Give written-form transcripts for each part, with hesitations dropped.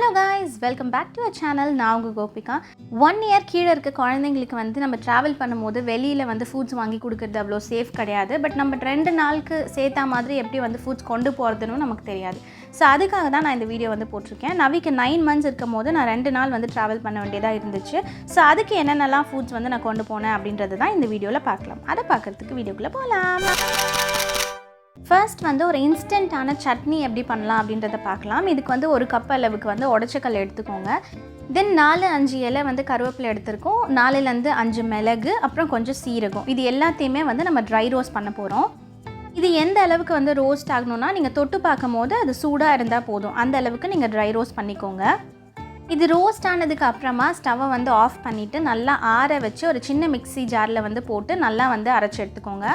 Hello guys, welcome back to our channel. நான் உங்க Gopika. 1 year கீழ இருக்க குழந்தைகளுக்கு வந்து நம்ம டிராவல் பண்ணும்போது வெளியில வந்து ஃபுட்ஸ் வாங்கி கொடுக்கிறது அவ்வளோ சேஃப் கிடையாது. பட் நம்ம 2 நாளுக்கு சேத்தா மாதிரி எப்படி வந்து ஃபுட்ஸ் கொண்டு போறதுன்னு நமக்கு தெரியாது. ஸோ அதுக்காக தான் நான் இந்த வீடியோ வந்து போட்டிருக்கேன். நவிக்கு 9 months இருக்கும்போது நான் 2 நாள் வந்து டிராவல் பண்ண வேண்டியதாக இருந்துச்சு. ஸோ அதுக்கு என்னென்னலாம் ஃபுட்ஸ் வந்து நான் கொண்டு போனேன் அப்படின்றது தான் இந்த வீடியோவில் பார்க்கலாம். அதை பார்க்குறதுக்கு வீடியோக்குள்ளே போகலாம். ஃபர்ஸ்ட் வந்து ஒரு இன்ஸ்டன்ட்டான சட்னி எப்படி பண்ணலாம் அப்படின்றத பார்க்கலாம். இதுக்கு வந்து 1 கப் அளவுக்கு வந்து உடச்சக்கல் எடுத்துக்கோங்க. தென் 4-5 இலை வந்து கருவேப்பிலை எடுத்துருக்கோம். 4லேருந்து 5 மிளகு, அப்புறம் கொஞ்சம் சீரகம். இது எல்லாத்தையுமே வந்து நம்ம ட்ரை ரோஸ்ட் பண்ண போகிறோம். இது எந்த அளவுக்கு வந்து ரோஸ்ட் ஆகணும்னா நீங்கள் தொட்டு பார்க்கும் போது அது சூடாக இருந்தால் போதும். அந்த அளவுக்கு நீங்கள் ட்ரை ரோஸ்ட் பண்ணிக்கோங்க. இது ரோஸ்ட் ஆனதுக்கு அப்புறமா ஸ்டவ்வை வந்து ஆஃப் பண்ணிவிட்டு நல்லா ஆற வச்சு ஒரு சின்ன மிக்ஸி ஜாரில் வந்து போட்டு நல்லா வந்து அரைச்சி எடுத்துக்கோங்க.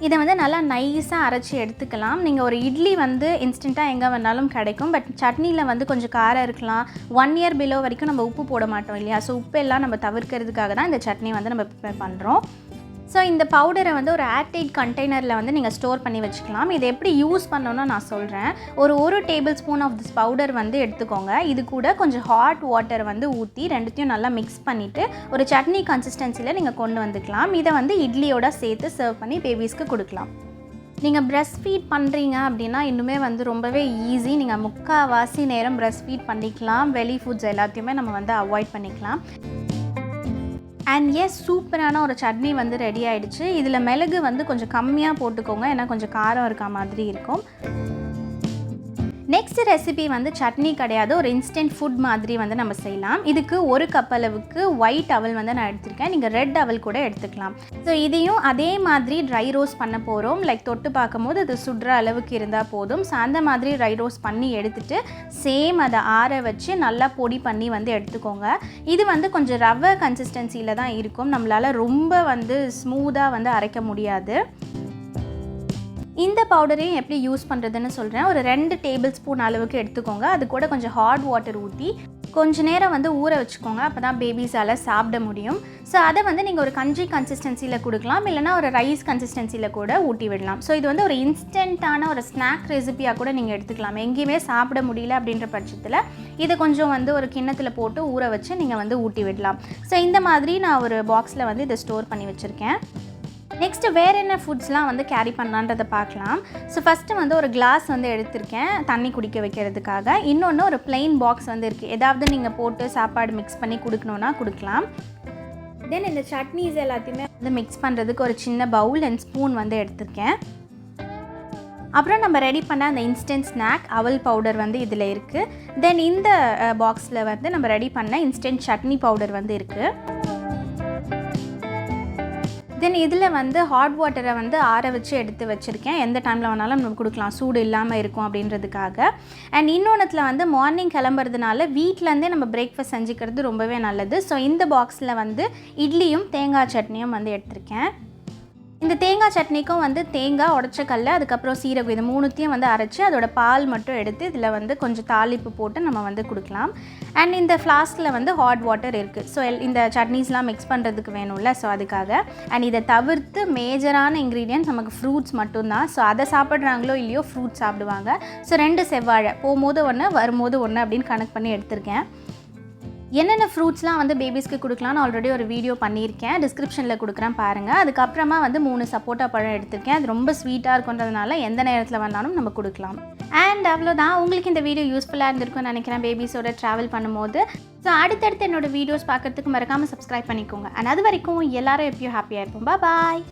இதை வந்து நல்லா நைஸாக அரைச்சி எடுத்துக்கலாம். நீங்கள் ஒரு இட்லி வந்து இன்ஸ்டண்ட்டாக எங்கே வேணாலும் கிடைக்கும். பட் சட்னியில் வந்து கொஞ்சம் காரம் இருக்கலாம். 1 year பிலோ வரைக்கும் நம்ம உப்பு போட மாட்டோம் இல்லையா? ஸோ உப்பு எல்லாம் நம்ம தவிர்க்கிறதுக்காக தான் இந்த சட்னி வந்து நம்ம ப்ரிப்பேர் பண்ணுறோம். ஸோ இந்த பவுடரை வந்து ஒரு ஏர்டைட் கண்டெய்னரில் வந்து நீங்கள் ஸ்டோர் பண்ணி வச்சுக்கலாம். இதை எப்படி யூஸ் பண்ணணும்னு நான் சொல்கிறேன். ஒரு table spoon of this powder வந்து எடுத்துக்கோங்க. இது கூட கொஞ்சம் ஹாட் வாட்டர் வந்து ஊற்றி ரெண்டுத்தையும் நல்லா மிக்ஸ் பண்ணிவிட்டு ஒரு சட்னி கன்சிஸ்டன்சியில் நீங்கள் கொண்டு வந்துக்கலாம். இதை வந்து இட்லியோட சேர்த்து சர்வ் பண்ணி பேபிஸ்க்கு கொடுக்கலாம். நீங்கள் பிரஸ்ட் ஃபீட் பண்ணுறீங்க அப்படின்னா இன்னுமே வந்து ரொம்பவே ஈஸி. நீங்கள் முக்கால்வாசி நேரம் பிரஸ்ட் ஃபீட் பண்ணிக்கலாம். வெளி ஃபுட்ஸ் எல்லாத்தையுமே நம்ம வந்து அவாய்ட் பண்ணிக்கலாம். அண்ட் எஸ், சூப்பரான ஒரு சட்னி வந்து ரெடி ஆகிடுச்சு. இதில் மிளகு வந்து கொஞ்சம் கம்மியாக போட்டுக்கோங்க, ஏன்னா கொஞ்சம் காரம் இருக்க மாதிரி இருக்கும். நெக்ஸ்ட் ரெசிபி வந்து சட்னி கிடையாது, ஒரு இன்ஸ்டன்ட் ஃபுட் மாதிரி வந்து நம்ம செய்யலாம். இதுக்கு 1 கப் அளவுக்கு ஒயிட் அவல் வந்து நான் எடுத்திருக்கேன். நீங்கள் ரெட் அவல் கூட எடுத்துக்கலாம். ஸோ இதையும் அதே மாதிரி ட்ரை ரோஸ்ட் பண்ண போகிறோம். லைக் தொட்டு பார்க்கும்போது அது சுடுற அளவுக்கு இருந்தால் போதும். ஸோ அந்த மாதிரி ட்ரை ரோஸ்ட் பண்ணி எடுத்துகிட்டு சேம் அதை ஆற வச்சு நல்லா பொடி பண்ணி வந்து எடுத்துக்கோங்க. இது வந்து கொஞ்சம் ரவை கன்சிஸ்டன்சியில் தான் இருக்கும். நம்மளால் ரொம்ப வந்து ஸ்மூத்தாக வந்து அரைக்க முடியாது. இந்த பவுடரையும் எப்படி யூஸ் பண்ணுறதுன்னு சொல்கிறேன். ஒரு 2 டேபிள் ஸ்பூன் அளவுக்கு எடுத்துக்கோங்க. அது கூட கொஞ்சம் ஹாட் வாட்டர் ஊற்றி கொஞ்ச நேரம் வந்து ஊற வச்சுக்கோங்க. அப்போ தான் பேபிஸால் சாப்பிட முடியும். ஸோ அதை வந்து நீங்கள் ஒரு கஞ்சி கன்சிஸ்டன்சியில் கொடுக்கலாம், இல்லைனா ஒரு ரைஸ் கன்சிஸ்டன்சியில் கூட ஊட்டி விடலாம். ஸோ இது வந்து ஒரு இன்ஸ்டண்ட்டான ஒரு ஸ்நாக் ரெசிபியாக கூட நீங்கள் எடுத்துக்கலாம். எங்கேயுமே சாப்பிட முடியல அப்படின்ற பட்சத்தில் இதை கொஞ்சம் வந்து ஒரு கிண்ணத்தில் போட்டு ஊற வச்சு நீங்கள் வந்து ஊட்டி விடலாம். ஸோ இந்த மாதிரி நான் ஒரு பாக்ஸில் வந்து இதை ஸ்டோர் பண்ணி வச்சுருக்கேன். நெக்ஸ்ட்டு வேறு என்ன ஃபுட்ஸ்லாம் வந்து கேரி பண்ணலான்றதை பார்க்கலாம். ஸோ ஃபஸ்ட்டு வந்து ஒரு கிளாஸ் வந்து எடுத்திருக்கேன் தண்ணி குடிக்க வைக்கிறதுக்காக. இன்னொன்று ஒரு பிளெயின் பாக்ஸ் வந்து இருக்குது. ஏதாவது நீங்கள் போட்டு சாப்பாடு மிக்ஸ் பண்ணி கொடுக்கணுன்னா கொடுக்கலாம். தென் இந்த சட்னிஸ் எல்லாத்தையுமே வந்து மிக்ஸ் பண்ணுறதுக்கு ஒரு சின்ன பவுல் அண்ட் ஸ்பூன் வந்து எடுத்திருக்கேன். அப்புறம் நம்ம ரெடி பண்ண அந்த இன்ஸ்டன்ட் ஸ்நாக் அவல் பவுடர் வந்து இதில் இருக்குது. தென் இந்த பாக்ஸில் வந்து நம்ம ரெடி பண்ண இன்ஸ்டன்ட் சட்னி பவுடர் வந்து இருக்குது. தென் இதில் வந்து ஹாட் வாட்டரை வந்து ஆற வச்சு எடுத்து வச்சுருக்கேன். எந்த டைமில் வேணாலும் நம்ம கொடுக்கலாம், சூடு இல்லாமல் இருக்கும் அப்படின்றதுக்காக. அண்ட் இன்னொன்றுத்தில் வந்து மார்னிங் கிளம்புறதுனால வீட்டிலேருந்தே நம்ம பிரேக்ஃபாஸ்ட் செஞ்சுக்கிறது ரொம்பவே நல்லது. ஸோ இந்த பாக்ஸில் வந்து இட்லியும் தேங்காய் சட்னியும் வந்து எடுத்திருக்கேன். இந்த தேங்காய் சட்னிக்கும் வந்து தேங்காய், உடச்சக்கல்ல, அதுக்கப்புறம் சீரகம், இது 3த்தையும் வந்து அரைச்சி அதோட பால் மட்டும் எடுத்து இதில் வந்து கொஞ்சம் தாளிப்பு போட்டு நம்ம வந்து கொடுக்கலாம். அண்ட் இந்த ஃப்ளாஸ்கில் வந்து ஹாட் வாட்டர் இருக்குது. ஸோ இந்த சட்னிஸ்லாம் மிக்ஸ் பண்ணுறதுக்கு வேணும்ல, ஸோ அதுக்காக. அண்ட் இதை தவிர்த்து மேஜரான இன்க்ரீடியன்ட்ஸ் நமக்கு ஃப்ரூட்ஸ் மட்டும்தான். ஸோ அதை சாப்பிட்றாங்களோ இல்லையோ ஃப்ரூட்ஸ் சாப்பிடுவாங்க. ஸோ 2 செவ்வாழை, போகும்போது 1 வரும்போது 1 அப்படின்னு கணக்கு பண்ணி எடுத்திருக்கேன். என்னென்ன ஃப்ரூட்ஸ்லாம் வந்து பேபிஸ்க்கு கொடுக்கலான்னு ஆல்ரெடி ஒரு வீடியோ பண்ணியிருக்கேன், டிஸ்கிரிப்ஷனில் கொடுக்குறேன் பாருங்கள். அதுக்கப்புறமா வந்து 3 சப்போட்டா பழம் எடுத்திருக்கேன். அது ரொம்ப ஸ்வீட்டாக இருக்குன்றதுனால எந்த நேரத்தில் வேணாலும் நம்ம கொடுக்கலாம். அண்ட் அவ்வளோதான். உங்களுக்கு இந்த வீடியோ யூஸ்ஃபுல்லாக இருந்திருக்கும்னு நினைக்கிறேன் பேபிஸோட ட்ராவல் பண்ணும்போது. ஸோ அடுத்தடுத்து என்னோடய வீடியோஸ் பார்க்குறதுக்கு மறக்காமல் சப்ஸ்கிரைப் பண்ணிக்கோங்க. அண்ட் அது வரைக்கும் எல்லோரும் எப்பயும் ஹாப்பியாக இருப்போம். பாய்.